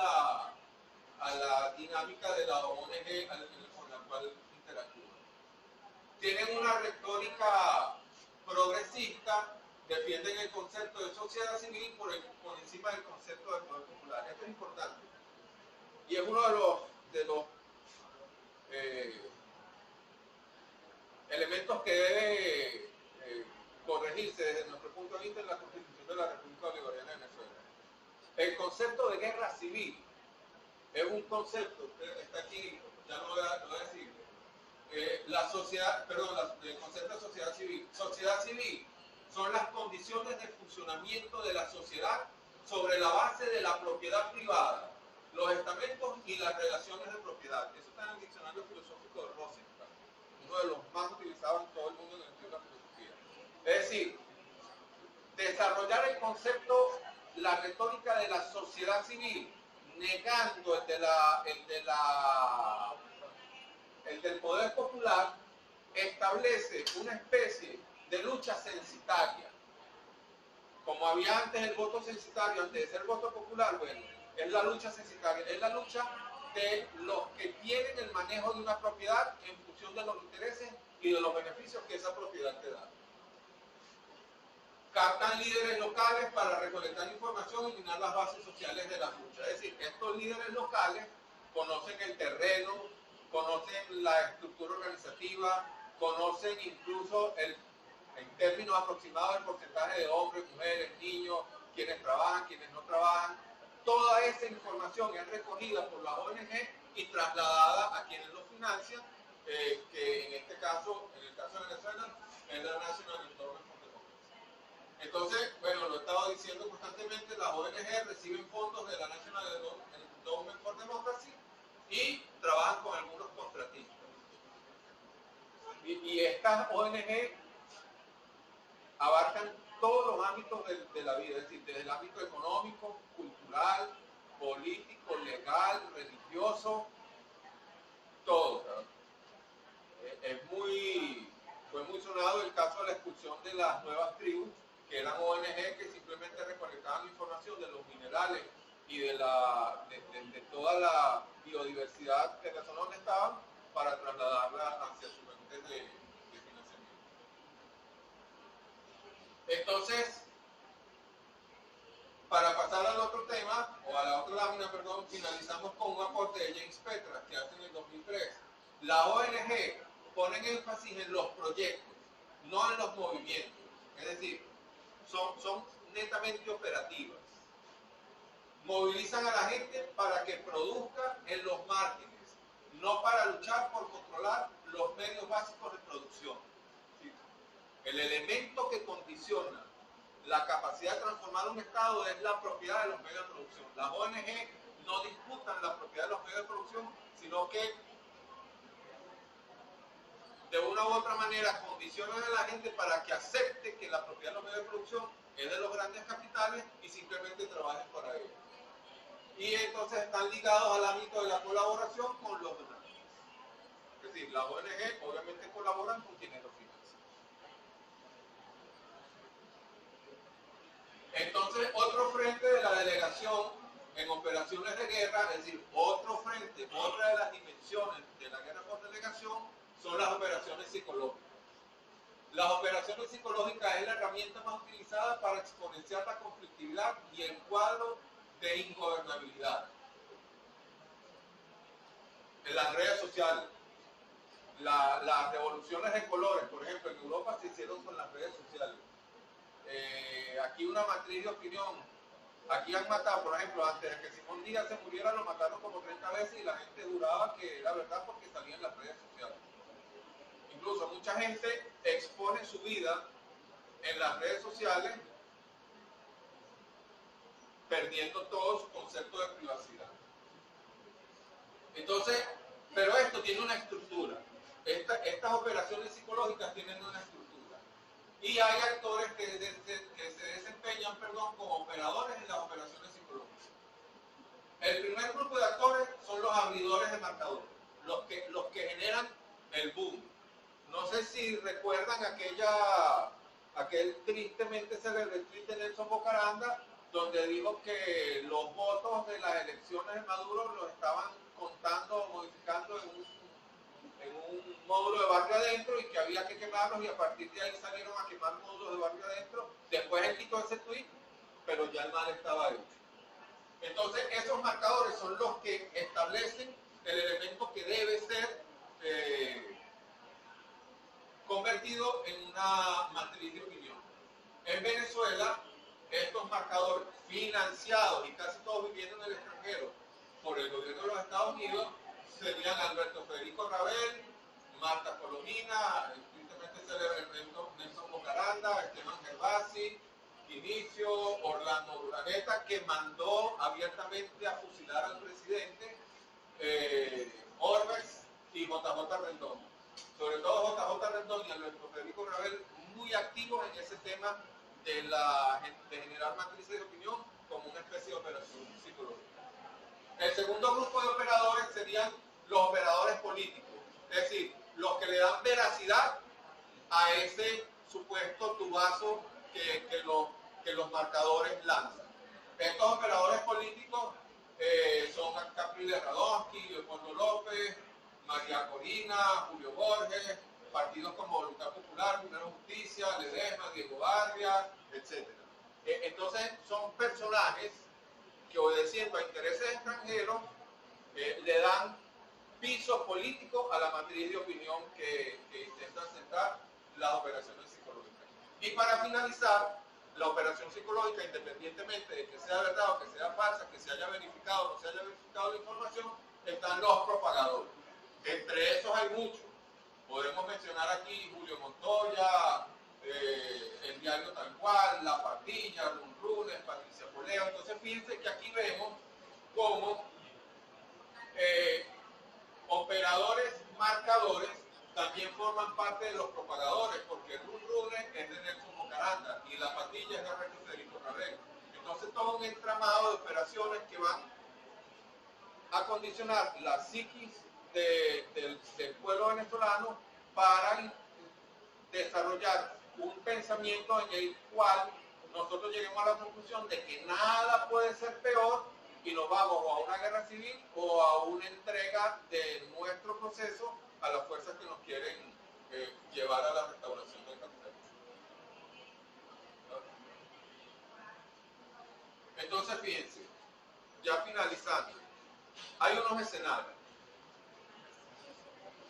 la dinámica de la ONG con la cual interactúan. Tienen una retórica progresista, defienden el concepto de sociedad civil por encima del concepto de poder popular. Esto es importante. Y es uno de los elementos que debe corregirse desde nuestro punto de vista en la Constitución de la República Bolivariana de Venezuela. El concepto de guerra civil es un concepto, está aquí, ya lo voy a decir, la sociedad, perdón, el concepto de sociedad civil. Sociedad civil son las condiciones de funcionamiento de la sociedad sobre la base de la propiedad privada, los estamentos y las relaciones de propiedad. Eso está en el diccionario filosófico de Rosenthal, uno de los más utilizados en todo el mundo en el estudio de la filosofía. Es decir, desarrollar el concepto, la retórica de la sociedad civil, negando el del poder popular, establece una especie de lucha censitaria. Como había antes el voto censitario, antes de ser voto popular, bueno, es la lucha censitaria, es la lucha de los que tienen el manejo de una propiedad en función de los intereses y de los beneficios que esa propiedad te da. Captan líderes locales para recolectar información y minar las bases sociales de la lucha. Es decir, estos líderes locales conocen el terreno, conocen la estructura organizativa, conocen incluso en términos aproximados el porcentaje de hombres, mujeres, niños, quienes trabajan, quienes no trabajan. Toda esa información es recogida por la ONG y trasladada a quienes lo financian, que en este caso, en el caso de Venezuela, es la National Endowment for Democracy. Entonces, bueno, lo he estado diciendo constantemente, las ONG reciben fondos de la National Endowment for Democracy y trabajan con algunos contratistas. Y estas ONG abarcan todos los ámbitos de la vida, es decir, desde el ámbito económico, cultural, político, legal, religioso, todo. Fue muy sonado el caso de la expulsión de las nuevas tribus, que eran ONG que simplemente recolectaban información de los minerales y de toda la biodiversidad de la zona donde estaban para trasladarla hacia sus fuentes de financiamiento. Entonces, para pasar al otro tema, o a la otra lámina, perdón, finalizamos con un aporte de James Petras que hace en el 2003. La ONG ponen énfasis en los proyectos, no en los movimientos. Es decir, son netamente operativas. Movilizan a la gente para que produzca en los márgenes, no para luchar por controlar los medios básicos de producción. ¿Sí? El elemento que condiciona la capacidad de transformar un Estado es la propiedad de los medios de producción. Las ONG no disputan la propiedad de los medios de producción, sino que de una u otra manera condicionan a la gente para que acepte que la propiedad de los medios de producción es de los grandes capitales y simplemente trabajen para ellos. Y entonces están ligados al ámbito de la colaboración con los demás. Es decir, las ONG obviamente colaboran con quienes lo financian. Entonces, otro frente de la delegación en operaciones de guerra, es decir, otro frente, otra de las dimensiones de la guerra por delegación, son las operaciones psicológicas. Las operaciones psicológicas es la herramienta más utilizada para exponenciar la conflictividad y el cuadro de ingobernabilidad. En las redes sociales, las revoluciones de colores, por ejemplo, en Europa se hicieron con las redes sociales. Aquí una matriz de opinión. Aquí han matado, por ejemplo, antes de que Simón Díaz se muriera, lo mataron como 30 veces y la gente juraba que era verdad porque salía en las redes sociales. Incluso mucha gente expone su vida en las redes sociales perdiendo todo su concepto de privacidad. Entonces, pero esto tiene una estructura. estas operaciones psicológicas tienen una estructura. Y hay actores que se desempeñan, como operadores en las operaciones psicológicas. El primer grupo de actores son los abridores de marcadores, los que generan el boom. No sé si recuerdan aquel tristemente célebre tweet de Nelson Bocaranda, donde dijo que los votos de las elecciones de Maduro los estaban contando o modificando en un módulo de barrio adentro y que había que quemarlos, y a partir de ahí salieron a quemar módulos de barrio adentro. Después él quitó ese tweet, pero ya el mal estaba hecho. Entonces esos marcadores son los que establecen el elemento que debe ser convertido en una matriz de opinión. En Venezuela, estos marcadores financiados y casi todos viviendo en el extranjero por el gobierno de los Estados Unidos serían Alberto Federico Rabel, Marta Colomina, el tristemente célebre Nelson Bocaranda, Esteban Gervasi, Inicio, Orlando Urdaneta, que mandó abiertamente a fusilar al presidente, Orbex y JJ Rendón. Sobre todo JJ Rendón y Alberto Federico Rabel, muy activos en ese tema de generar matrices de opinión como una especie de operación psicológica. El segundo grupo de operadores serían los operadores políticos, es decir, los que le dan veracidad a ese supuesto tubazo que los marcadores lanzan. Estos operadores políticos son Capriles Radonsky, Leopoldo López, María Corina, Julio Borges, partidos como Voluntad Popular, Primera Justicia, Ledesma, Diego Barria, etc. Entonces son personajes que, obedeciendo a intereses extranjeros, le dan piso político a la matriz de opinión que intentan sentar las operaciones psicológicas. Y para finalizar, la operación psicológica, independientemente de que sea verdad o que sea falsa, que se haya verificado o no se haya verificado la información, están los propagadores. Entre esos hay muchos. Podemos mencionar aquí Julio Montoya, el diario Tal Cual, La Patilla, Run Runes, Patricia Poleo. Entonces fíjense que aquí vemos cómo operadores marcadores también forman parte de los propagadores, porque Run Runes es de Nelson Bocaranda y La Patilla es de Alberto Federico Rabel. Entonces todo un entramado de operaciones que van a condicionar la psiquis del pueblo venezolano para desarrollar un pensamiento en el cual nosotros lleguemos a la conclusión de que nada puede ser peor y nos vamos o a una guerra civil o a una entrega de nuestro proceso a las fuerzas que nos quieren llevar a la restauración del capitalismo. Entonces fíjense, ya finalizando, hay unos escenarios.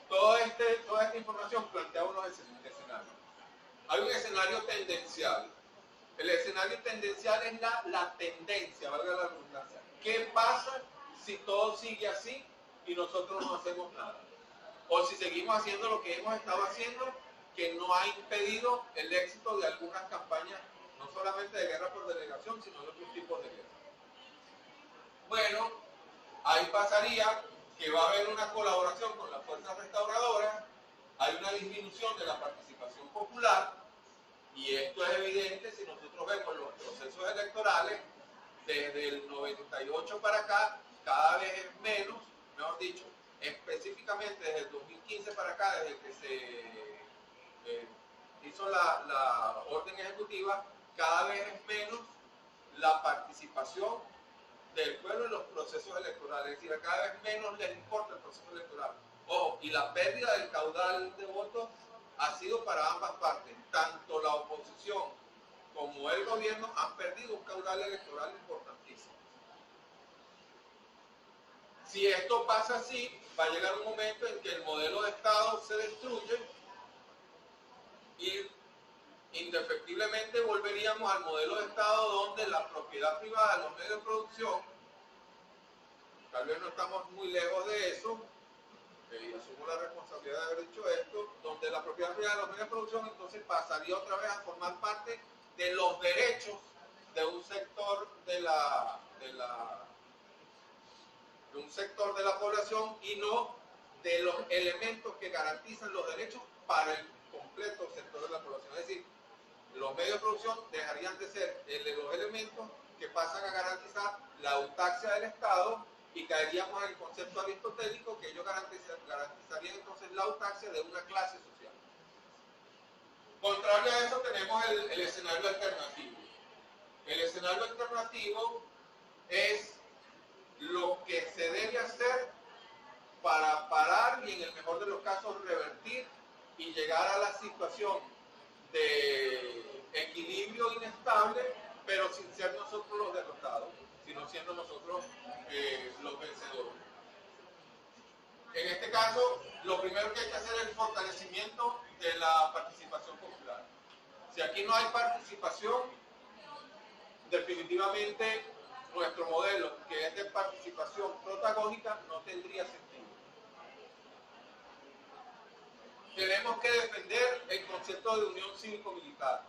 Toda esta información plantea unos escenarios. Hay un escenario tendencial. El escenario tendencial es la tendencia, valga la redundancia. ¿Qué pasa si todo sigue así y nosotros no hacemos nada? O si seguimos haciendo lo que hemos estado haciendo, que no ha impedido el éxito de algunas campañas, no solamente de guerra por delegación, sino de otros tipos de guerra. Bueno, ahí pasaría que va a haber una colaboración con las fuerzas restauradoras, hay una disminución de la participación popular, y esto es evidente si nosotros vemos los procesos electorales, desde el 98 para acá, cada vez es menos, mejor dicho, específicamente desde el 2015 para acá, desde que se hizo la orden ejecutiva, cada vez es menos la participación del pueblo en los procesos electorales, es decir, a cada vez menos les importa el proceso electoral. Ojo, y la pérdida del caudal de votos ha sido para ambas partes, tanto la oposición como el gobierno han perdido un caudal electoral importantísimo. Si esto pasa así, va a llegar un momento en que el modelo de Estado se destruye y indefectiblemente volveríamos al modelo de Estado donde la propiedad privada de los medios de producción, tal vez no estamos muy lejos de eso, y asumo la responsabilidad de haber dicho esto, donde la propiedad privada de los medios de producción entonces pasaría otra vez a formar parte de los derechos de un sector de la población y no de los elementos que garantizan los derechos para el completo sector de la población. Es decir, los medios de producción dejarían de ser los elementos que pasan a garantizar la autaxia del Estado y caeríamos en el concepto aristotélico que ellos garantizarían entonces la autaxia de una clase social. Contrario a eso tenemos el escenario alternativo. El escenario alternativo es lo que se debe hacer para parar y en el mejor de los casos revertir y llegar a la situación de equilibrio inestable, pero sin ser nosotros los derrotados, sino siendo nosotros los vencedores. En este caso, lo primero que hay que hacer es el fortalecimiento de la participación popular. Si aquí no hay participación, definitivamente nuestro modelo, que es de participación protagónica, no tendría sentido. Tenemos que defender el concepto de unión cívico-militar.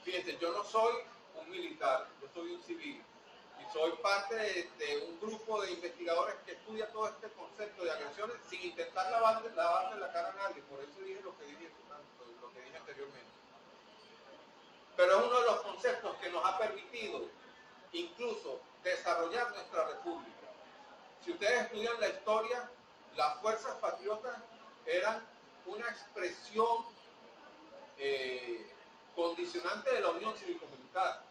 Fíjense, yo no soy un militar, yo soy un civil. Y soy parte de un grupo de investigadores que estudia todo este concepto de agresiones sin intentar lavarle la cara a nadie. Por eso dije lo que dije anteriormente. Pero es uno de los conceptos que nos ha permitido incluso desarrollar nuestra república. Si ustedes estudian la historia, las fuerzas patriotas eran una expresión condicionante de la unión cívico-militar.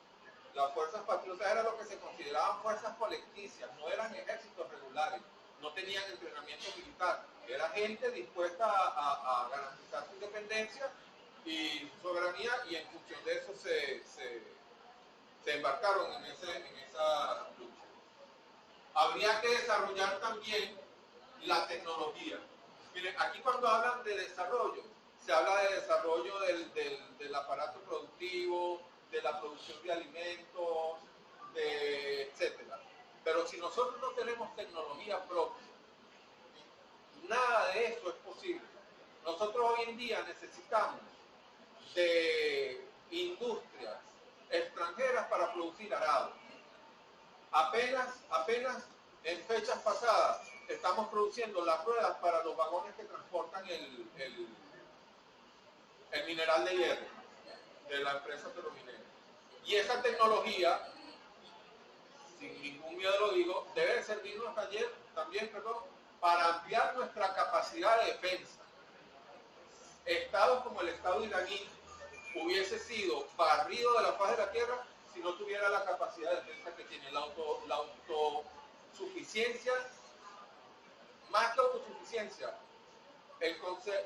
Las fuerzas patriotas eran lo que se consideraban fuerzas colectivas, no eran ejércitos regulares, no tenían entrenamiento militar, era gente dispuesta a garantizar su independencia y su soberanía, y en función de eso se embarcaron en esa lucha. Habría que desarrollar también la tecnología. Miren, aquí cuando hablan de desarrollo, se habla de desarrollo del aparato productivo, de la producción de alimentos, etcétera. Pero si nosotros no tenemos tecnología propia, nada de eso es posible. Nosotros hoy en día necesitamos de industrias extranjeras para producir arado. Apenas en fechas pasadas estamos produciendo las ruedas para los vagones que transportan el mineral de hierro de la empresa Petrominera. Y esa tecnología, sin ningún miedo lo digo, debe servirnos también para ampliar nuestra capacidad de defensa. Estados como el Estado iraní hubiese sido barrido de la faz de la tierra si no tuviera la capacidad de defensa que tiene, la autosuficiencia, más que autosuficiencia.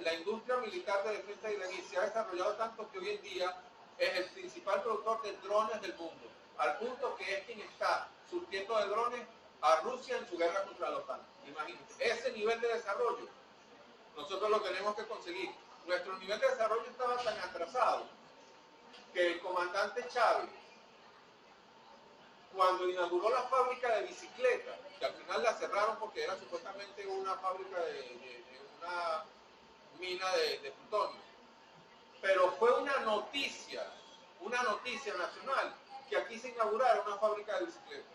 La industria militar de defensa iraní se ha desarrollado tanto que hoy en día es el principal productor de drones del mundo, al punto que es quien está surtiendo de drones a Rusia en su guerra contra la OTAN. Imagínense, ese nivel de desarrollo nosotros lo tenemos que conseguir. Nuestro nivel de desarrollo estaba tan atrasado que el comandante Chávez, cuando inauguró la fábrica de bicicletas, que al final la cerraron porque era supuestamente una fábrica de una mina de plutonio, pero fue una noticia nacional que aquí se inaugurara una fábrica de bicicletas.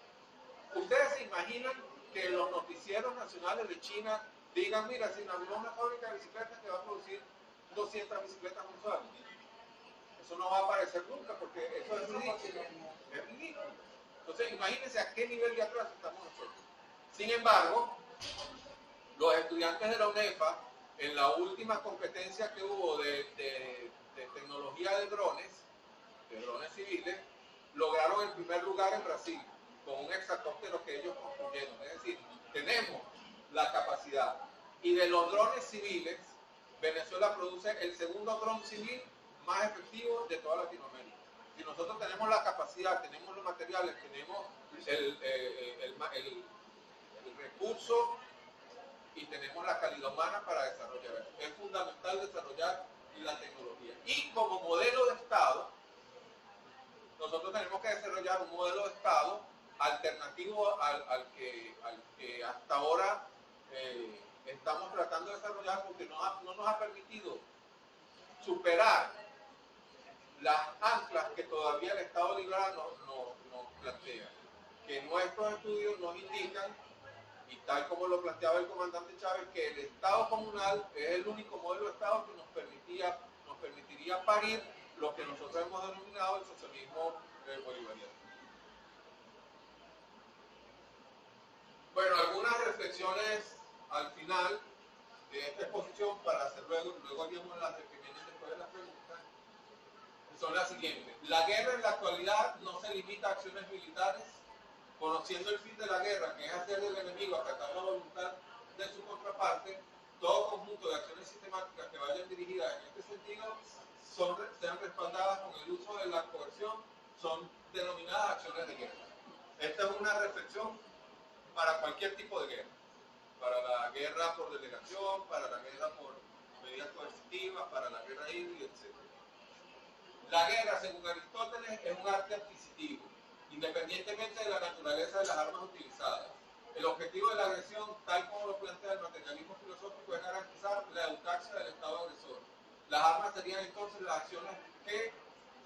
¿Ustedes se imaginan que los noticieros nacionales de China digan, mira, se inauguró una fábrica de bicicletas que va a producir 200 bicicletas mensuales? Eso no va a aparecer nunca porque eso es ridículo. Es ridículo. Entonces, imagínense a qué nivel de atraso estamos nosotros. Sin embargo, los estudiantes de la UNEFA, en la última competencia que hubo de tecnología de drones civiles, lograron el primer lugar en Brasil, con un hexacóptero que ellos construyeron. Es decir, tenemos la capacidad. Y de los drones civiles, Venezuela produce el segundo dron civil más efectivo de toda Latinoamérica. Si nosotros tenemos la capacidad, tenemos los materiales, tenemos el recurso y tenemos la calidad humana para desarrollar eso. Es fundamental desarrollar la tecnología. Y como modelo de Estado, nosotros tenemos que desarrollar un modelo de Estado alternativo al que hasta ahora estamos tratando de desarrollar, porque no nos ha permitido superar las anclas que todavía el Estado liberal nos plantea. Que nuestros estudios nos indican Y tal como lo planteaba el comandante Chávez, que el Estado comunal es el único modelo de Estado que nos permitiría parir lo que nosotros hemos denominado el socialismo bolivariano. Bueno, algunas reflexiones al final de esta exposición para hacer luego haríamos las que vienen después de las preguntas, son las siguientes. La guerra en la actualidad no se limita a acciones militares, conociendo el fin de la guerra, que es hacer del enemigo acatar la voluntad de su contraparte. Todo conjunto de acciones sistemáticas que vayan dirigidas en este sentido sean respaldadas con el uso de la coerción, son denominadas acciones de guerra. Esta es una reflexión para cualquier tipo de guerra, para la guerra por delegación, para la guerra por medidas coercitivas, para la guerra híbrida, etc. La guerra, según Aristóteles, es un arte adquisitivo, independientemente de la naturaleza de las armas utilizadas. El objetivo de la agresión, tal como lo plantea el materialismo filosófico, es garantizar la eutaxia del Estado agresor. Las armas serían entonces las acciones que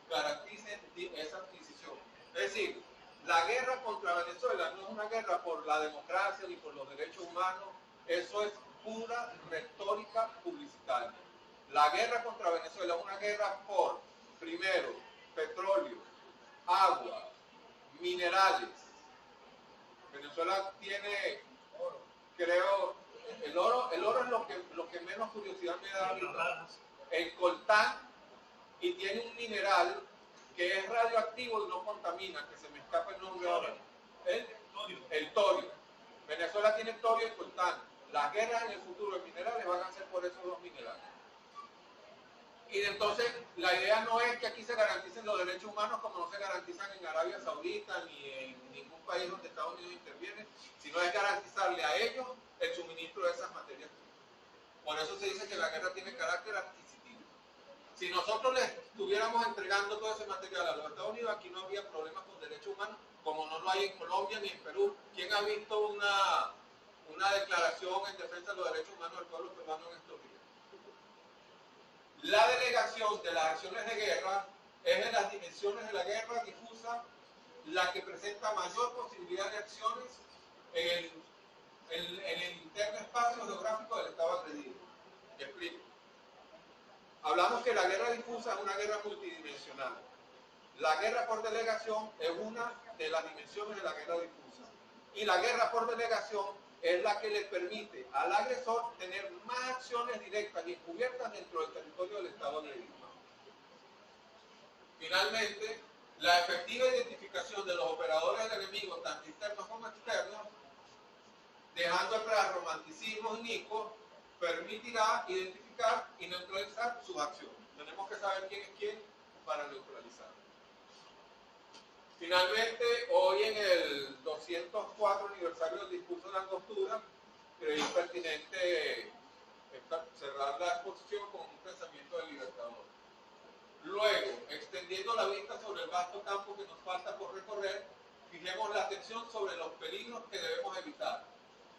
garanticen esa adquisición. Es decir, la guerra contra Venezuela no es una guerra por la democracia ni por los derechos humanos, eso es pura retórica publicitaria. La guerra contra Venezuela es una guerra por, primero, petróleo, agua, minerales. Venezuela tiene, creo, el oro es lo que menos curiosidad me da ahorita. El coltán, y tiene un mineral que es radioactivo y no contamina, que se me escapa el nombre ahora. El torio. Venezuela tiene torio y coltán. Las guerras en el futuro de minerales van a ser por esos dos minerales. Y entonces la idea no es que aquí se garanticen los derechos humanos como no se garantizan en Arabia Saudita ni en ningún país donde Estados Unidos interviene, sino es garantizarle a ellos el suministro de esas materias primas. Por eso se dice que la guerra tiene carácter adquisitivo. Si nosotros les estuviéramos entregando todo ese material a los Estados Unidos, aquí no habría problemas con derechos humanos, como no lo hay en Colombia ni en Perú. ¿Quién ha visto una declaración en defensa de los derechos humanos del pueblo peruano en estos días? La delegación de las acciones de guerra es en las dimensiones de la guerra difusa la que presenta mayor posibilidad de acciones en el interno espacio geográfico del Estado agredido. Explico. Hablamos que la guerra difusa es una guerra multidimensional. La guerra por delegación es una de las dimensiones de la guerra difusa. Y la guerra por delegación es la que le permite al agresor tener más acciones directas y encubiertas dentro del territorio del Estado agredido. Finalmente, la efectiva identificación de los operadores del enemigo, tanto internos como externos, dejando atrás romanticismos inicuos, permitirá identificar y neutralizar sus acciones. Tenemos que saber quién es quién para neutralizar. Finalmente, hoy en el 204 aniversario del discurso de la Angostura, creí pertinente cerrar la exposición con un pensamiento del Libertador. Luego, extendiendo la vista sobre el vasto campo que nos falta por recorrer, fijemos la atención sobre los peligros que debemos evitar.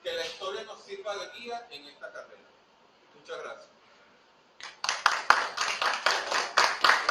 Que la historia nos sirva de guía en esta carrera. Muchas gracias.